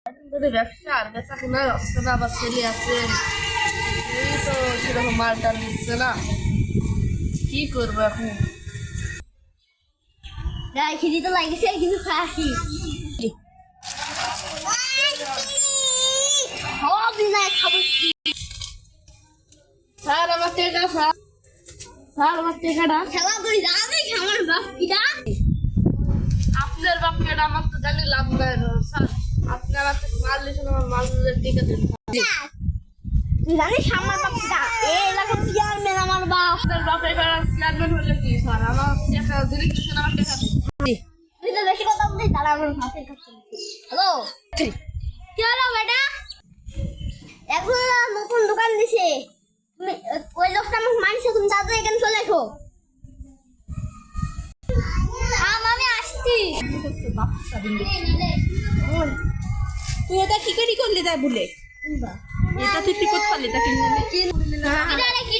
ব্যবসা আর বেচা কেনা হচ্ছে না, আবার ছেলে আছে, এই তো সেরকম মালটা নিচ্ছে না, কি করবো এখন? গায়ে খিদি তো লাগছে, কিছু খাসি খাবো। স্যার আমার টেকা, স্যার স্যার আমার টেকাটা। খেলা করি জানি আমার বাপ কিটা, আপনার বাপকে আমার তো জানি লাভ নাই স্যার, আপনি আমার মাল দিয়েছেন, আমার মাল টেকা দিন। তুই জানিস আমার বাপ কিটা? এই এলাকার চেয়ারম্যান আমার বাপ। আপনার বাপের চেয়ারম্যান হলে কি স্যার, আমার টেকা দিলে দিয়েছেন, আমার টেকা দিন। তুই তো বেশি কথা বলিস, তারা আমার ভাতের কাছে। হ্যালো, কি হলো বেটা? এখন নতুন দোকান দিছে, তুমি ওই লোকটা আমাকে মানছে, তুমি তাড়াতাড়ি এখানে চলে এসো। আমি আসছি। তুই এটা কি করে করলি তাই বলে? এটা তুই কি করতে পারলি তা কিনে এটা রে কি